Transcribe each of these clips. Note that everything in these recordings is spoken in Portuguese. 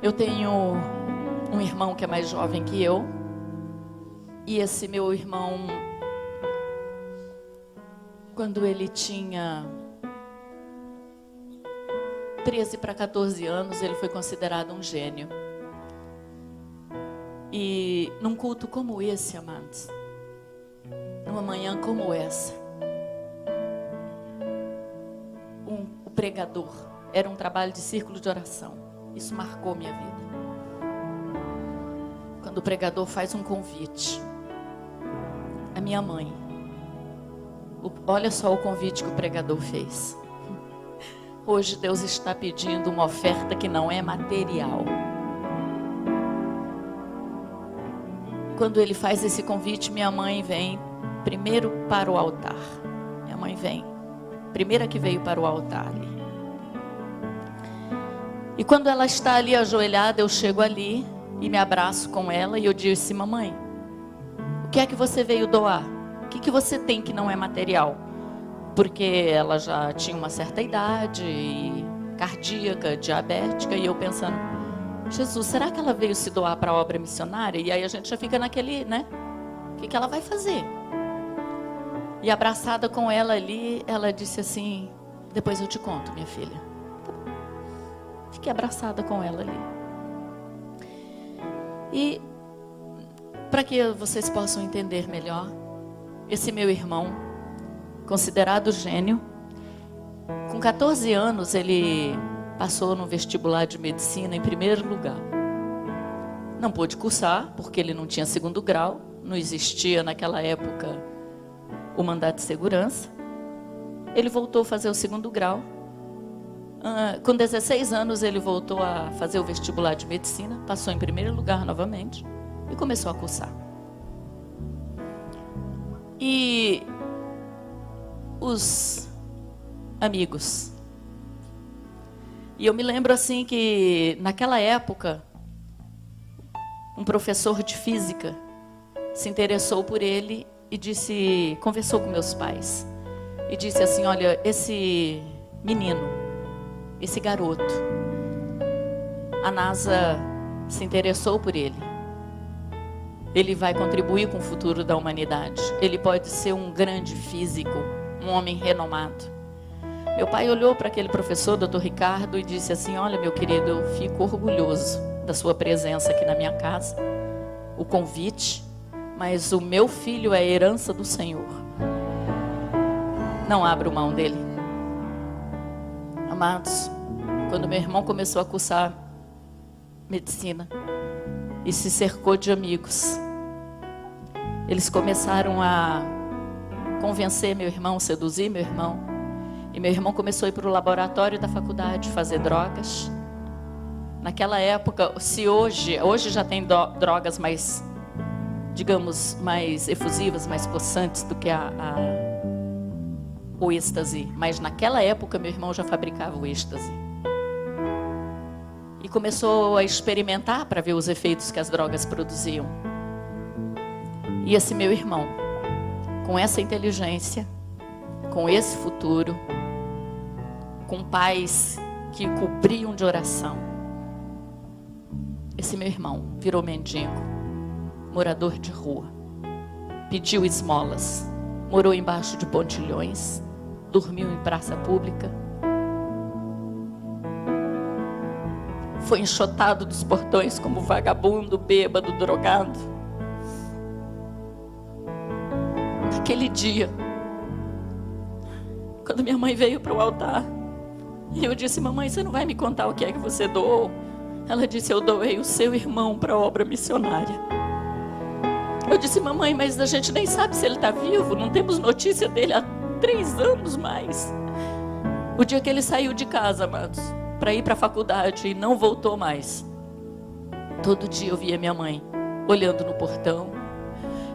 Eu tenho um irmão que é mais jovem que eu. E esse meu irmão, quando ele tinha 13 para 14 anos, ele foi considerado um gênio. E num culto como esse, amados, numa manhã como essa, o pregador, era um trabalho de círculo de oração. Isso marcou minha vida. Quando o pregador faz um convite, a minha mãe, olha só o convite que o pregador fez. Hoje Deus está pedindo uma oferta que não é material. Quando ele faz esse convite, minha mãe vem primeiro para o altar. Minha mãe vem, primeira que veio para o altar ali. E quando ela está ali ajoelhada, eu chego ali e me abraço com ela e eu disse: mamãe, o que é que você veio doar? O que você tem que não é material? Porque ela já tinha uma certa idade, cardíaca, diabética, e eu pensando: Jesus, será que ela veio se doar para a obra missionária? E aí a gente já fica naquele, né? O que ela vai fazer? E abraçada com ela ali, ela disse assim: depois eu te conto, minha filha. Fiquei abraçada com ela ali. E para que vocês possam entender melhor, esse meu irmão, considerado gênio, com 14 anos ele passou no vestibular de medicina em primeiro lugar. Não pôde cursar porque ele não tinha segundo grau, não existia naquela época o mandato de segurança. Ele voltou a fazer o segundo grau. Com 16 anos ele voltou a fazer o vestibular de medicina, passou em primeiro lugar novamente e começou a cursar. E os amigos. E eu me lembro assim que naquela época um professor de física se interessou por ele e conversou com meus pais e disse assim: olha, esse menino, esse garoto, a NASA se interessou por ele. Ele vai contribuir com o futuro da humanidade. Ele pode ser um grande físico, um homem renomado. Meu pai olhou para aquele professor, Dr. Ricardo, e disse assim: olha, meu querido, eu fico orgulhoso da sua presença aqui na minha casa, o convite, mas o meu filho é a herança do Senhor. Não abro mão dele. Amados, quando meu irmão começou a cursar medicina e se cercou de amigos, eles começaram a convencer meu irmão, seduzir meu irmão. E meu irmão começou a ir para o laboratório da faculdade fazer drogas. Naquela época, se hoje já tem drogas mais, digamos, mais efusivas, mais possantes do que o êxtase. Mas naquela época meu irmão já fabricava o êxtase. E começou a experimentar para ver os efeitos que as drogas produziam. E esse meu irmão, com essa inteligência, com esse futuro, com pais que cobriam de oração, esse meu irmão virou mendigo, morador de rua, pediu esmolas, morou embaixo de pontilhões, dormiu em praça pública, foi enxotado dos portões como vagabundo, bêbado, drogado. Naquele dia, quando minha mãe veio para o altar, e eu disse: mamãe, você não vai me contar o que é que você doou? Ela disse: eu doei o seu irmão para a obra missionária. Eu disse: mamãe, mas a gente nem sabe se ele está vivo, não temos notícia dele há 3 anos mais. O dia que ele saiu de casa, amados, para ir para a faculdade e não voltou mais. Todo dia eu via minha mãe olhando no portão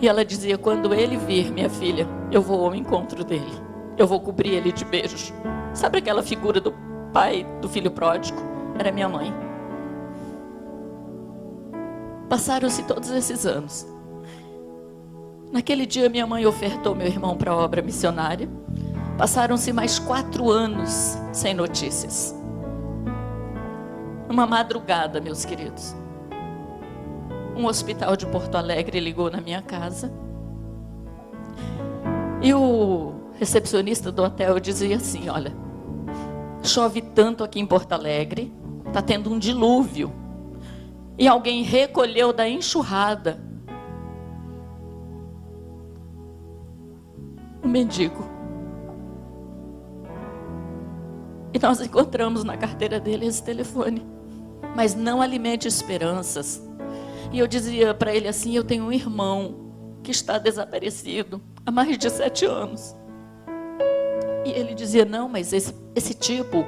e ela dizia: quando ele vir, minha filha, eu vou ao encontro dele, eu vou cobrir ele de beijos. Sabe aquela figura do pai do filho pródigo? Era minha mãe. Passaram-se todos esses anos. Naquele dia minha mãe ofertou meu irmão para a obra missionária. Passaram-se mais 4 anos sem notícias. Numa madrugada, meus queridos, um hospital de Porto Alegre ligou na minha casa. E o recepcionista do hotel dizia assim: olha, chove tanto aqui em Porto Alegre, está tendo um dilúvio. E alguém recolheu da enxurrada um mendigo. E nós encontramos na carteira dele esse telefone. Mas não alimente esperanças. E eu dizia para ele assim: eu tenho um irmão que está desaparecido há mais de 7 anos. E ele dizia: não, mas esse tipo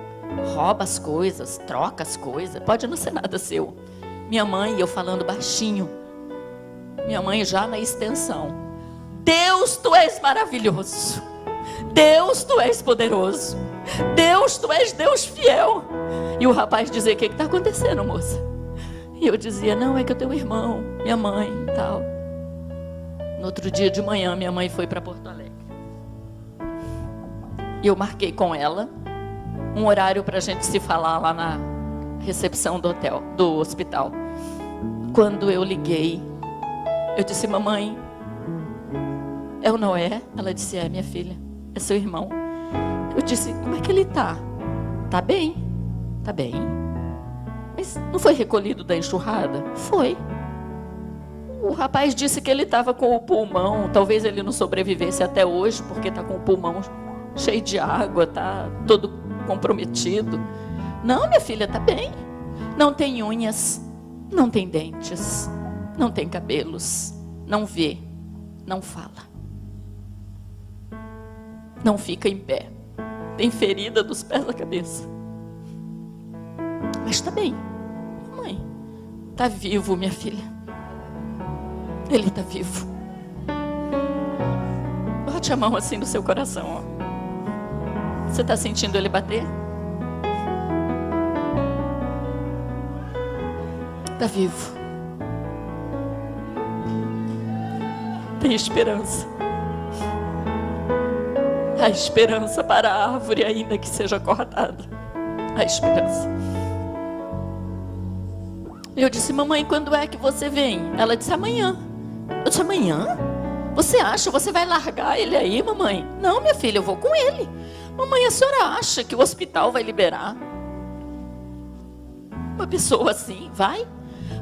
rouba as coisas, troca as coisas, pode não ser nada seu. Minha mãe, eu falando baixinho, minha mãe já na extensão: Deus, tu és maravilhoso, Deus, tu és poderoso, Deus, tu és Deus fiel. E o rapaz dizia: o que está acontecendo, moça? E eu dizia: não, é que eu tenho um irmão, minha mãe e tal. No outro dia de manhã, minha mãe foi para Porto Alegre. E eu marquei com ela um horário para a gente se falar lá na recepção do hospital. Quando eu liguei, eu disse: mamãe, é o Noé? Ela disse: é, minha filha, é seu irmão. Eu disse: como é que ele está? Tá bem, tá bem. Mas não foi recolhido da enxurrada? Foi. O rapaz disse que ele estava com o pulmão, talvez ele não sobrevivesse até hoje, porque está com o pulmão cheio de água, está todo comprometido. Não, minha filha, está bem. Não tem unhas, não tem dentes, não tem cabelos, não vê, não fala, não fica em pé, tem ferida dos pés à cabeça. Mas está bem. Mãe, está vivo, minha filha. Ele está vivo. Bote a mão assim no seu coração, ó. Você está sentindo ele bater? Está vivo. Tem esperança. Há esperança para a árvore, ainda que seja cortada. Há esperança. Eu disse: mamãe, quando é que você vem? Ela disse: amanhã. Eu disse: amanhã? Você acha? Você vai largar ele aí, mamãe? Não, minha filha, eu vou com ele. Mamãe, a senhora acha que o hospital vai liberar uma pessoa assim? Vai?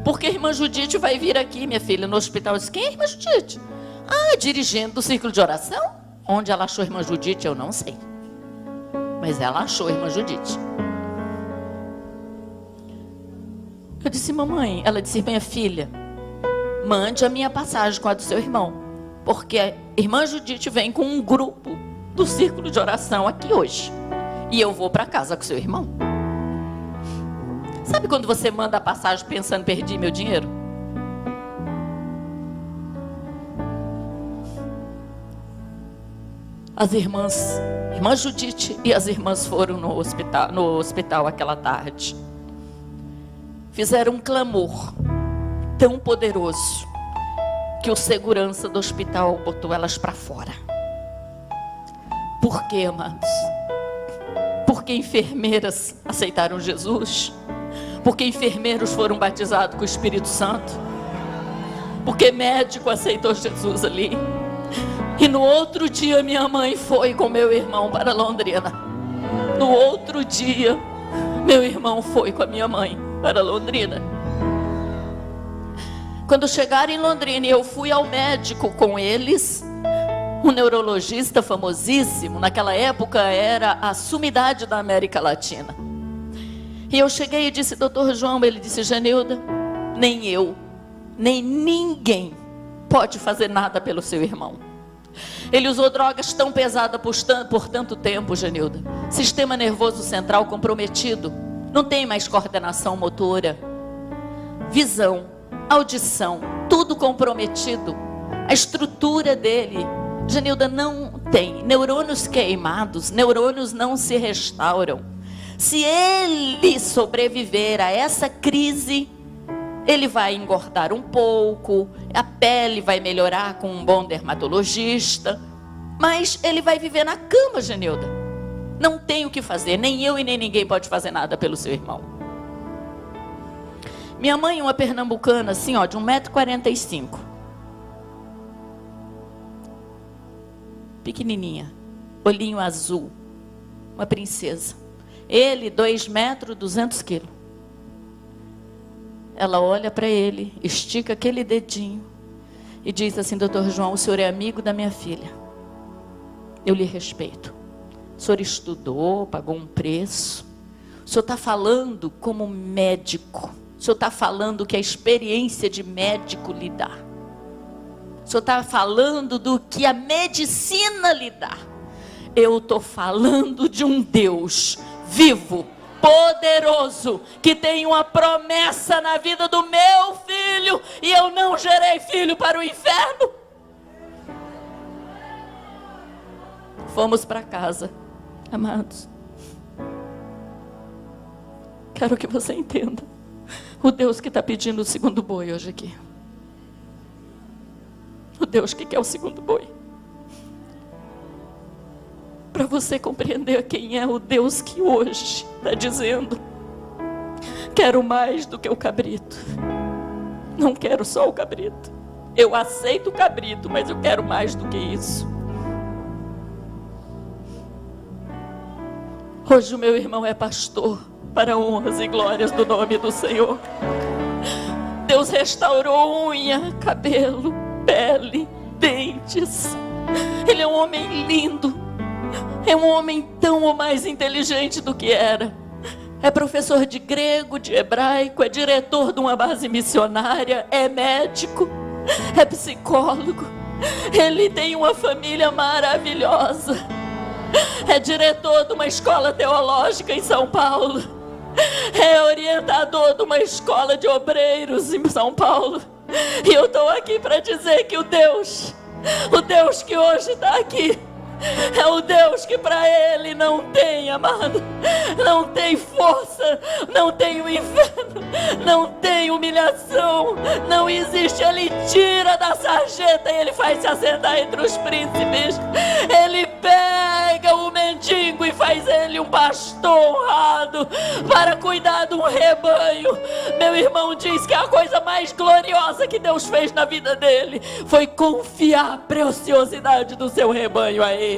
Porque a irmã Judite vai vir aqui, minha filha, no hospital. Eu disse: quem é a irmã Judite? Ah, dirigente do círculo de oração? Onde ela achou a irmã Judite, eu não sei. Mas ela achou a irmã Judite. Eu disse: mamãe. Ela disse: minha filha, mande a minha passagem com a do seu irmão, porque a irmã Judite vem com um grupo do círculo de oração aqui hoje, e eu vou para casa com seu irmão. Sabe quando você manda a passagem pensando: perdi meu dinheiro? As irmãs, irmã Judite e as irmãs foram no hospital aquela tarde. Fizeram um clamor tão poderoso que o segurança do hospital botou elas para fora. Por quê, amados? Porque enfermeiras aceitaram Jesus? Porque enfermeiros foram batizados com o Espírito Santo? Porque médico aceitou Jesus ali? E no outro dia minha mãe foi com meu irmão para Londrina. No outro dia meu irmão foi com a minha mãe para Londrina. Quando chegaram em Londrina e eu fui ao médico com eles, um neurologista famosíssimo, naquela época era a sumidade da América Latina. E eu cheguei e disse: doutor João. Ele disse: Genilda, nem eu, nem ninguém pode fazer nada pelo seu irmão. Ele usou drogas tão pesadas por tanto tempo, Genilda. Sistema nervoso central comprometido. Não tem mais coordenação motora, visão, audição, tudo comprometido. A estrutura dele, Genilda, não tem. Neurônios queimados, neurônios não se restauram. Se ele sobreviver a essa crise, ele vai engordar um pouco, a pele vai melhorar com um bom dermatologista, mas ele vai viver na cama, Genilda. Não tem o que fazer, nem eu e nem ninguém pode fazer nada pelo seu irmão. Minha mãe, uma pernambucana, assim, ó, de 1,45 m. Pequenininha, olhinho azul, uma princesa. Ele, 2 metros, 200 quilos. Ela olha para ele, estica aquele dedinho e diz assim: doutor João, o senhor é amigo da minha filha. Eu lhe respeito. O senhor estudou, pagou um preço. O senhor está falando como médico. O senhor está falando que a experiência de médico lhe dá. O senhor está falando do que a medicina lhe dá. Eu estou falando de um Deus vivo, poderoso, que tem uma promessa na vida do meu filho, e eu não gerei filho para o inferno. Fomos para casa, amados. Quero que você entenda o Deus que está pedindo o segundo boi hoje aqui. O Deus que quer o segundo boi. Para você compreender quem é o Deus que hoje está dizendo: quero mais do que o cabrito. Não quero só o cabrito. Eu aceito o cabrito, mas eu quero mais do que isso. Hoje o meu irmão é pastor, para honras e glórias do nome do Senhor. Deus restaurou unha, cabelo, pele, dentes. Ele é um homem lindo. É um homem tão ou mais inteligente do que era. É professor de grego, de hebraico, é diretor de uma base missionária, é médico, é psicólogo. Ele tem uma família maravilhosa. É diretor de uma escola teológica em São Paulo. É orientador de uma escola de obreiros em São Paulo. E eu estou aqui para dizer que o Deus que hoje está aqui, é o Deus que para ele não tem, amado, não tem força, não tem o inferno, não tem humilhação, não existe. Ele tira da sarjeta e ele faz se assentar entre os príncipes. Ele pega o mendigo e faz ele um pastor honrado para cuidar de um rebanho. Meu irmão diz que a coisa mais gloriosa que Deus fez na vida dele foi confiar a preciosidade do seu rebanho a ele.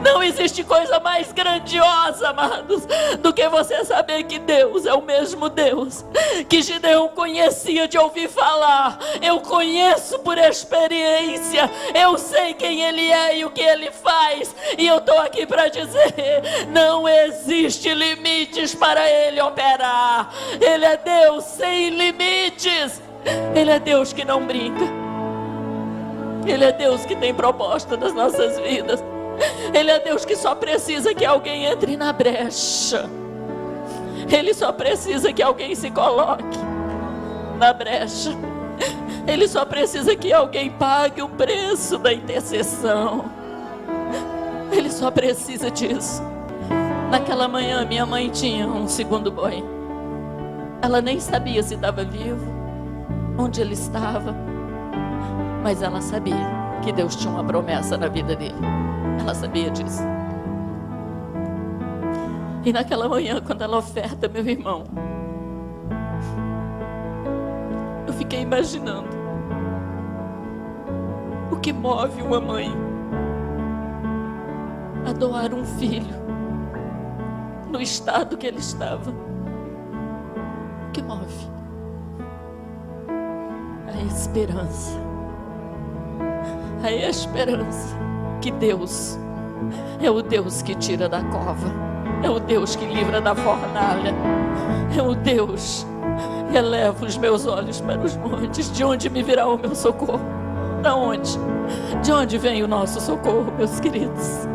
Não existe coisa mais grandiosa, amados, do que você saber que Deus é o mesmo Deus que Gideão conhecia de ouvir falar. Eu conheço por experiência, eu sei quem ele é e o que ele faz, e eu estou aqui para dizer: não existe limites para ele operar. Ele é Deus sem limites. Ele é Deus que não brinca. Ele é Deus que tem proposta nas nossas vidas. Ele é Deus que só precisa que alguém entre na brecha. Ele só precisa que alguém se coloque na brecha. Ele só precisa que alguém pague o preço da intercessão. Ele só precisa disso. Naquela manhã minha mãe tinha um segundo boi. Ela nem sabia se estava vivo, onde ele estava, mas ela sabia que Deus tinha uma promessa na vida dele. Ela sabia disso. E naquela manhã, quando ela oferta, meu irmão, eu fiquei imaginando o que move uma mãe a doar um filho no estado que ele estava. O que move? A esperança. A esperança que Deus é o Deus que tira da cova, é o Deus que livra da fornalha, é o Deus que eleva os meus olhos para os montes. De onde me virá o meu socorro? Da onde? De onde vem o nosso socorro, meus queridos?